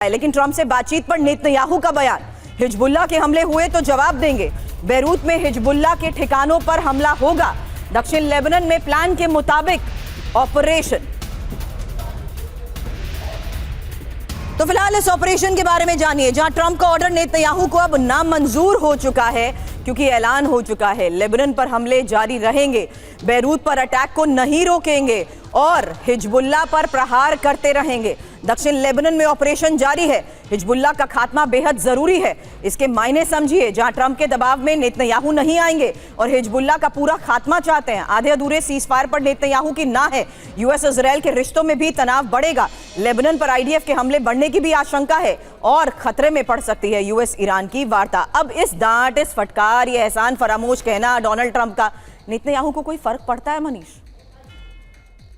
लेकिन ट्रंप से बातचीत पर नेतन्याहू का बयान, हिजबुल्लाह के हमले हुए तो जवाब देंगे। बैरूत में हिजबुल्लाह के ठिकानों पर हमला होगा। दक्षिण लेबनान में प्लान के मुताबिक ऑपरेशन। तो फिलहाल इस ऑपरेशन के बारे में जानिए, जहां ट्रंप का ऑर्डर नेतन्याहू को अब नामंजूर हो चुका है क्योंकि ऐलान हो चुका है लेबनान पर हमले जारी रहेंगे, बैरूत पर अटैक को नहीं रोकेंगे और हिजबुल्लाह पर प्रहार करते रहेंगे। दक्षिण लेबनान में ऑपरेशन जारी है। हिजबुल्लाह का खात्मा बेहद जरूरी है। इसके मायने समझिए, जहां ट्रंप के दबाव में नेतन्याहू नहीं आएंगे और हिजबुल्लाह का पूरा खात्मा चाहते हैं। आधे अधूरे सीजफायर पर नेतन्याहू की ना है। यूएस इजराइल के रिश्तों में भी तनाव बढ़ेगा। लेबनान पर आईडीएफ के हमले बढ़ने की भी आशंका है और खतरे में पड़ सकती है यूएस ईरान की वार्ता। अब इस डांट, इस फटकार, ये एहसान फरामोश कहना डोनाल्ड ट्रंप का, नेतन्याहू को कोई फर्क पड़ता है मनीष?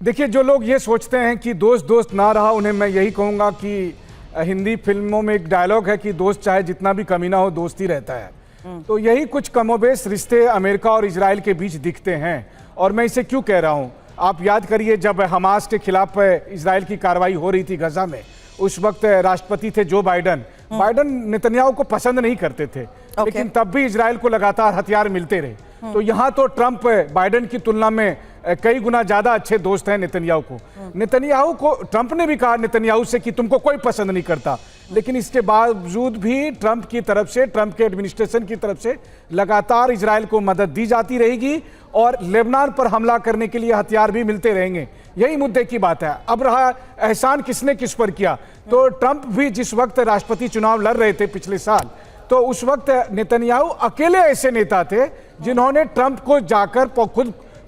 देखिए, जो लोग ये सोचते हैं कि दोस्त दोस्त ना रहा, उन्हें मैं यही कहूँगा कि हिंदी फिल्मों में एक डायलॉग है कि दोस्त चाहे जितना भी कमीना हो दोस्त ही रहता है। तो यही कुछ कमोबेश रिश्ते अमेरिका और इजराइल के बीच दिखते हैं। और मैं इसे क्यों कह रहा हूँ, आप याद करिए जब हमास के खिलाफ इजराइल की कार्रवाई हो रही थी गजा में, उस वक्त राष्ट्रपति थे जो बाइडन नेतन्याहू को पसंद नहीं करते थे, लेकिन तब भी इजराइल को लगातार हथियार मिलते रहे। तो यहाँ तो ट्रंप बाइडन की तुलना में कई गुना ज्यादा अच्छे दोस्त हैं नेतन्याहू को। नेतन्याहू को ट्रंप ने भी कहा नेतन्याहू से कि तुमको कोई पसंद नहीं करता, लेकिन इसके बावजूद भी ट्रंप की तरफ से, ट्रंप के एडमिनिस्ट्रेशन की तरफ से लगातार इजराइल को मदद दी जाती रहेगी और लेबनान पर हमला करने के लिए हथियार भी मिलते रहेंगे। यही मुद्दे की बात है। अब रहा एहसान किसने किस पर किया, तो ट्रंप भी जिस वक्त राष्ट्रपति चुनाव लड़ रहे थे पिछले साल, तो उस वक्त नेतन्याहू अकेले ऐसे नेता थे जिन्होंने ट्रंप को जाकर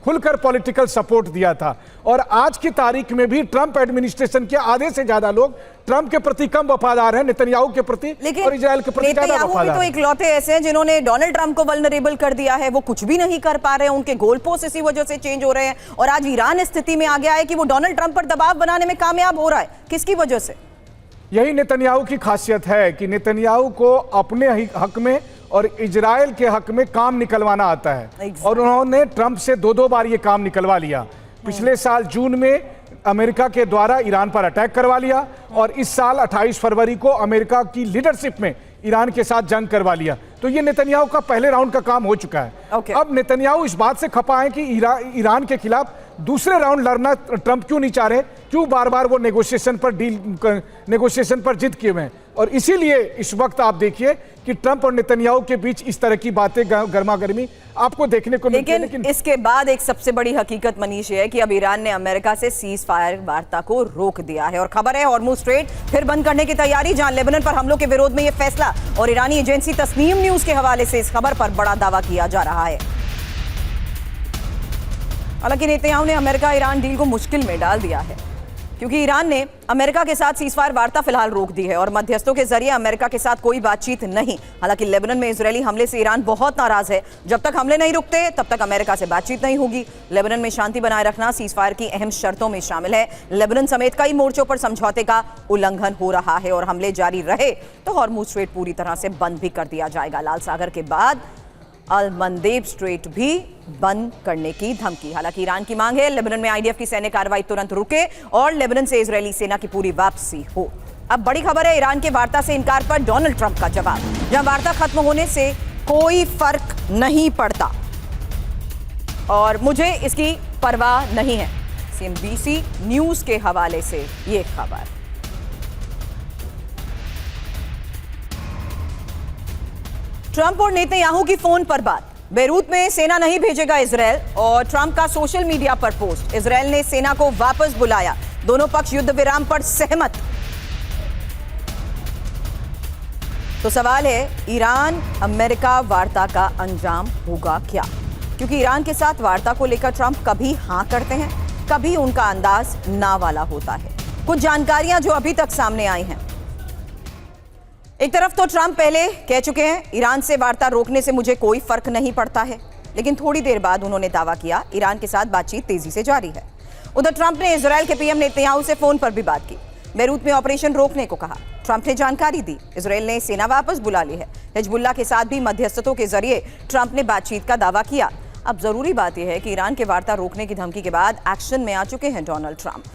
खुलकर पॉलिटिकल सपोर्ट दिया था। और आज की तारीख में भी ट्रंप एडमिनिस्ट्रेशन के आधे से ज्यादा लोग ट्रंप के प्रति कम वफादार हैं नेतन्याहू के प्रति और इजराइल के प्रति ज्यादा वफादार हैं। तो इकलौते ऐसे हैं जिन्होंने डोनाल्ड ट्रंप को वल्नरेबल कर दिया है। वो कुछ भी नहीं कर पा रहे हैं, उनके गोल पोस्ट इसी वजह से चेंज हो रहे हैं और आज ईरान इस स्थिति में आ गया है कि वो डोनाल्ड ट्रंप पर दबाव बनाने में कामयाब हो रहा है। किसकी वजह से? यही नेतन्याहू की खासियत है कि नेतन्याहू को अपने हक में और इजराइल के हक में काम निकलवाना आता है। और उन्होंने ट्रंप से दो बार ये काम निकलवा लिया। पिछले साल जून में अमेरिका के द्वारा ईरान पर अटैक करवा लिया और इस साल 28 फरवरी को अमेरिका की लीडरशिप में ईरान के साथ जंग करवा लिया। तो ये नेतन्याहू का पहले राउंड का काम हो चुका है। अब नेतन्याहू इस बात से खपा है कि ईरान के खिलाफ दूसरे राउंड लड़ना ट्रंप क्यों नहीं चाह रहे, क्यों बार बार वो नेगोशिएशन पर जिद किए हुए हैं। और इसीलिए इस वक्त आप देखिए कि ट्रंप और नेतन्याहू के बीच इस तरह की बातें गर्मा गर्मी आपको देखने को मिलती है। लेकिन इसके बाद एक सबसे बड़ी हकीकत मनीष है कि अब ईरान ने अमेरिका से सीज फायर वार्ता को रोक दिया है और खबर है हॉर्मुज़ स्ट्रेट फिर बंद करने की तैयारी, जहां लेबनान पर हमलों के विरोध में यह फैसला। और ईरानी एजेंसी तस्नीम न्यूज के हवाले से इस खबर पर बड़ा दावा किया जा रहा है। हालांकि नेतन्याहू ने अमेरिका ईरान डील को मुश्किल में डाल दिया है क्योंकि ईरान ने अमेरिका के साथ सीजफायर वार्ता फिलहाल रोक दी है और मध्यस्थों के जरिए अमेरिका के साथ कोई बातचीत नहीं। हालांकि लेबनान में इजरायली हमले से ईरान बहुत नाराज है। जब तक हमले नहीं रुकते तब तक अमेरिका से बातचीत नहीं होगी। लेबनान में शांति बनाए रखना सीजफायर की अहम शर्तों में शामिल है। लेबनान समेत कई मोर्चों पर समझौते का उल्लंघन हो रहा है और हमले जारी रहे तो हॉर्मुज़ स्ट्रेट पूरी तरह से बंद भी कर दिया जाएगा। लाल सागर के बाद अल मंदेब स्ट्रेट भी बंद करने की धमकी। हालांकि ईरान की मांग है लेबनान में आईडीएफ की सैन्य कार्रवाई तुरंत रुके और लेबनान से इजरायली सेना की पूरी वापसी हो। अब बड़ी खबर है, ईरान के वार्ता से इनकार पर डोनाल्ड ट्रंप का जवाब, जहां वार्ता खत्म होने से कोई फर्क नहीं पड़ता और मुझे इसकी परवाह नहीं है। सीएनबीसी न्यूज के हवाले से ये खबर। ट्रंप और नेतन्याहू की फोन पर बात, बैरूत में सेना नहीं भेजेगा इजराइल और ट्रंप का सोशल मीडिया पर पोस्ट, इजराइल ने सेना को वापस बुलाया, दोनों पक्ष युद्ध विराम पर सहमत। तो सवाल है, ईरान अमेरिका वार्ता का अंजाम होगा क्या? क्योंकि ईरान के साथ वार्ता को लेकर ट्रंप कभी हां करते हैं, कभी उनका अंदाज ना वाला होता है। कुछ जानकारियां जो अभी तक सामने आई हैं। एक तरफ तो ट्रंप पहले कह चुके हैं ईरान से वार्ता रोकने से मुझे कोई फर्क नहीं पड़ता है, लेकिन थोड़ी देर बाद उन्होंने दावा किया ईरान के साथ बातचीत तेजी से जारी है। उधर ट्रंप ने इजराइल के पीएम नेतन्याहू से फोन पर भी बात की, बैरूत में ऑपरेशन रोकने को कहा। ट्रंप ने जानकारी दी इजराइल ने सेना वापस बुला ली है। हिजबुल्लाह के साथ भी मध्यस्थतों के जरिए ट्रंप ने बातचीत का दावा किया। अब जरूरी बात यह है कि ईरान के वार्ता रोकने की धमकी के बाद एक्शन में आ चुके हैं डोनाल्ड ट्रंप।